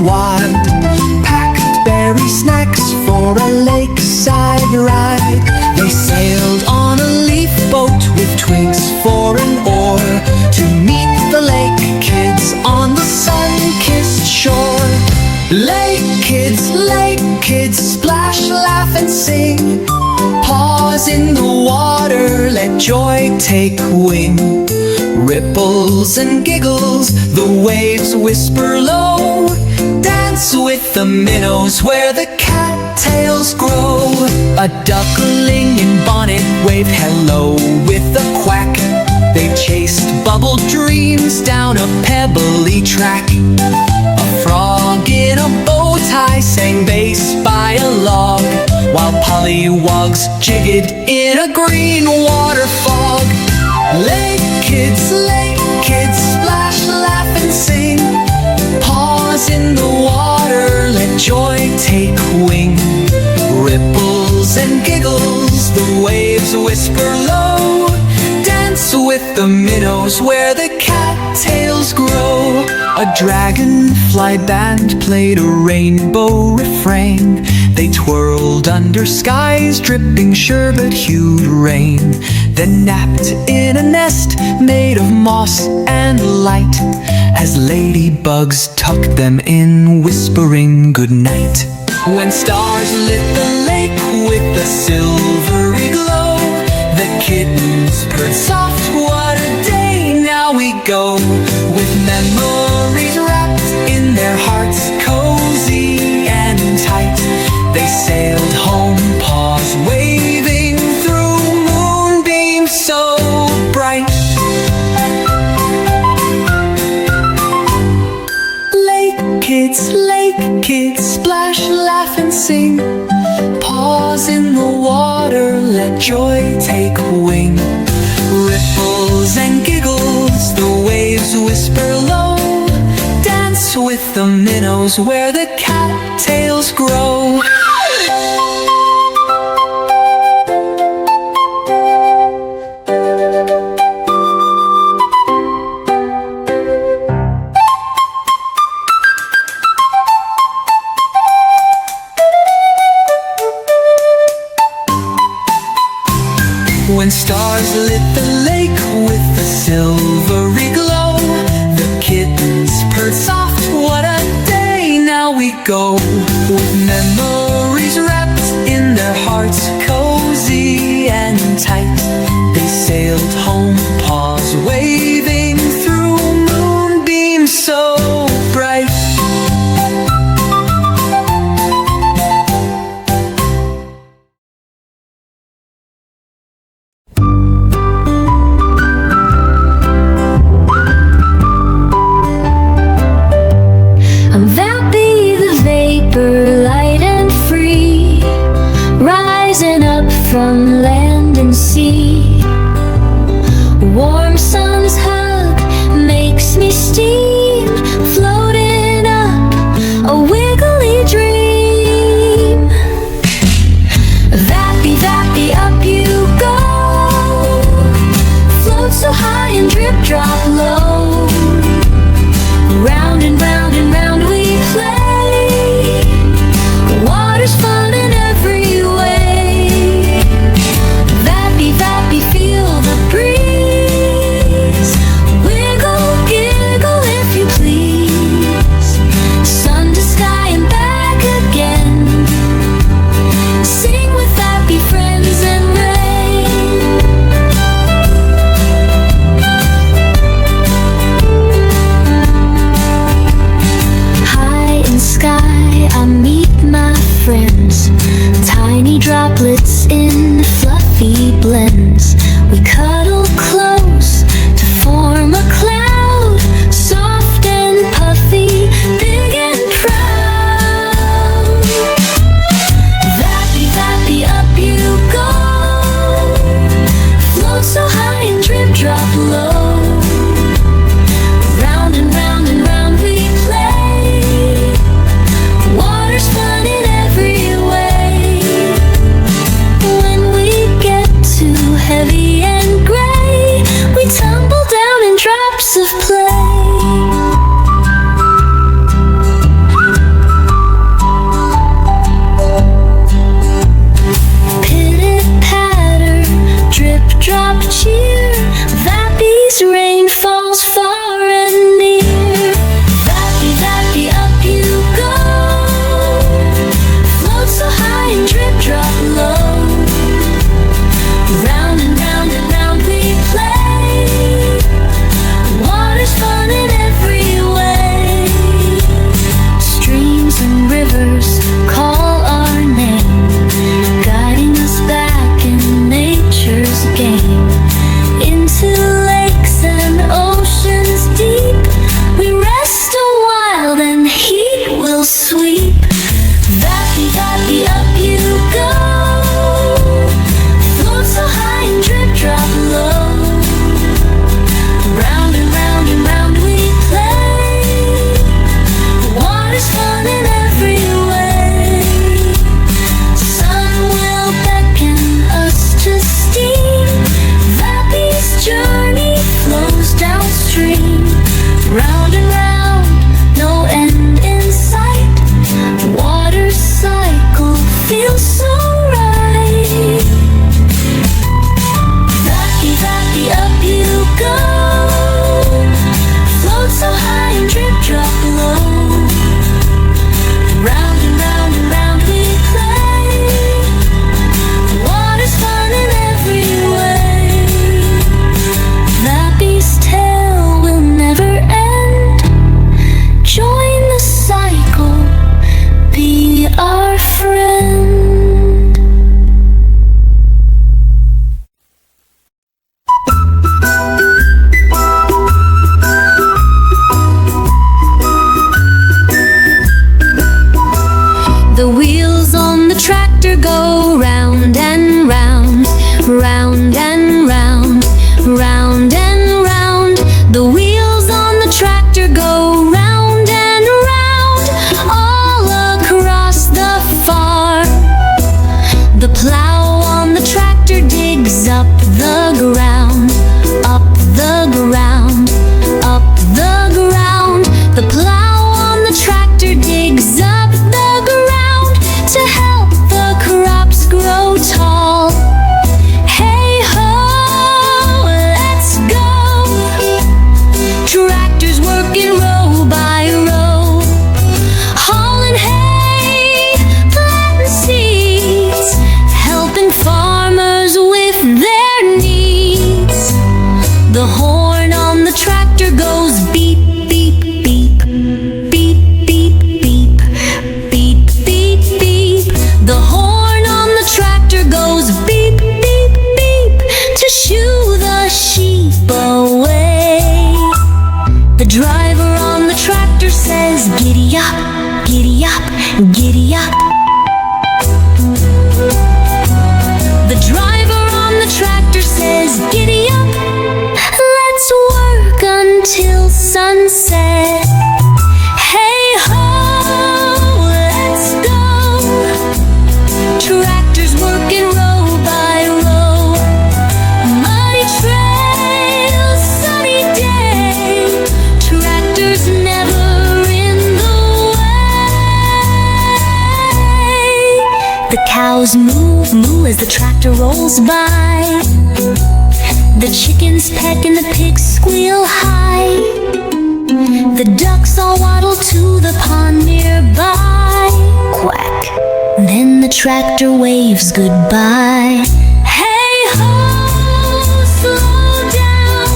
wild, packed berry snacks for a lakeside ride. They sailed on a leaf boat with twigs for an oar to meet the lake kids on the sun-kissed shore. Lake kids, splash, laugh and sing. Paws in the water, let joy take wing. Ripples and giggles, the waves whisper low. Dance with the minnows where the cattails grow. A duckling in bonnet waved hello with a quack. They chased bubble dreams down a pebbly track. A frog in a bow tie sang bass by a log, while pollywogs jigged in a green water fog. Lake kids, splash, laugh and sing. Paws in the water, let joy take wing. Ripples and giggles, the waves whisper low. Dance with the minnows where the cattails grow. A dragonfly band played a rainbow refrain. They twirled under skies dripping sherbet-hued rain, then napped in a nest made of moss and light, as ladybugs tucked them in, whispering goodnight. When stars lit the lake with a silvery glow, the kittens purred soft, what a day now we go. With memories wrapped in their hearts, cozy and tight, they sailed home, paws waving through moonbeams so bright. Lake kids, splash, laugh and sing. Paws in the water, let joy take wing. Ripples and giggles, the waves whisper low. Dance with the minnows where the cattails grow. When stars lit the lake with a silvery glow, the kittens purred soft, what a day now we go. With memories wrapped in their hearts, cozy and tight, they sailed home, paws waving through moonbeams so bright. I'm Vappy, the vapor, light and free, rising up from land and sea. Warm sun's hug makes me steam, floating up a wiggly dream. Vappy, Vappy, up you go, float so high and drip drop low. Round and round and round we play, water's fun in every way. Vappy, Vappy, feel the breeze, wiggle, giggle if you please. Sun to sky and back again, sing with Vappy friends and rain. High in sky I meet my friends, tiny droplets in fluffy blends. We cuddle close to form a cloud, soft and puffy, big and proud. Vappy, Vappy, up you go, float so high and drip drop low. Round and round and round we play, water's fun in every way. When we get too heavy and gray, rivers call our name, guiding us back in nature's game. Into lakes and oceans deep, we rest a while, then heat will sweep. Vappy, vappy, up you go. Float so high and drip, drop low. Round and round and round we play. Water's fun in every way. Sun will beckon us to steam. Vappy's journey flows downstream. Round and round, no end in sight. Water cycle feels so right. Vappy, vappy, up you go. Float so high and drip, drop low. Round and round and round we play. Water's fun in every way. Vappy's tale will never end. Join the cycle, be our friend. The wheels on the tractor go round and round, round and round, round and round. The wheels on the tractor go round and round, all across the farm. The plow on the tractor digs up the ground, up the ground, up the ground. The plow on the tractor digs up the ground to help the crops grow tall. Hey ho, let's go. Tractors working row by row, hauling hay, planting seeds, helping farmers with their needs. The horn on the tractor goes beep, beep, beep, beep, beep, beep, beep, beep, beep. The horn on the tractor goes beep, beep, beep to shoo the sheep away. The driver on the tractor says, giddy up, giddy up, giddy up. The driver on the tractor says, giddy up, let's work until sunset. Hey ho, let's go. Tractors working row by row, muddy trails, sunny day. Tractors never in the way. The cows move, moo as the tractor rolls by. The chickens peck and the pigs squeal high. The ducks all waddle to the pond nearby. Quack. Then the tractor waves goodbye. Hey ho, slow down.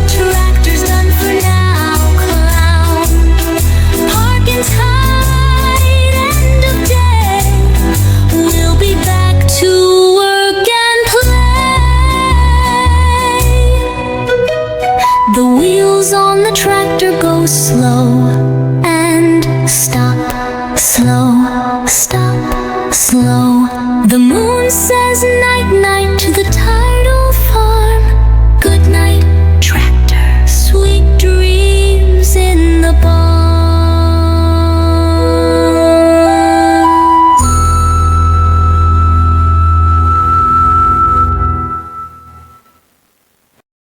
Tractor's done for now, clown. Parking tight, end of day. We'll be back to work and play. The wheels on the tractor go slow and stop, slow, stop, slow. The moon says night, night.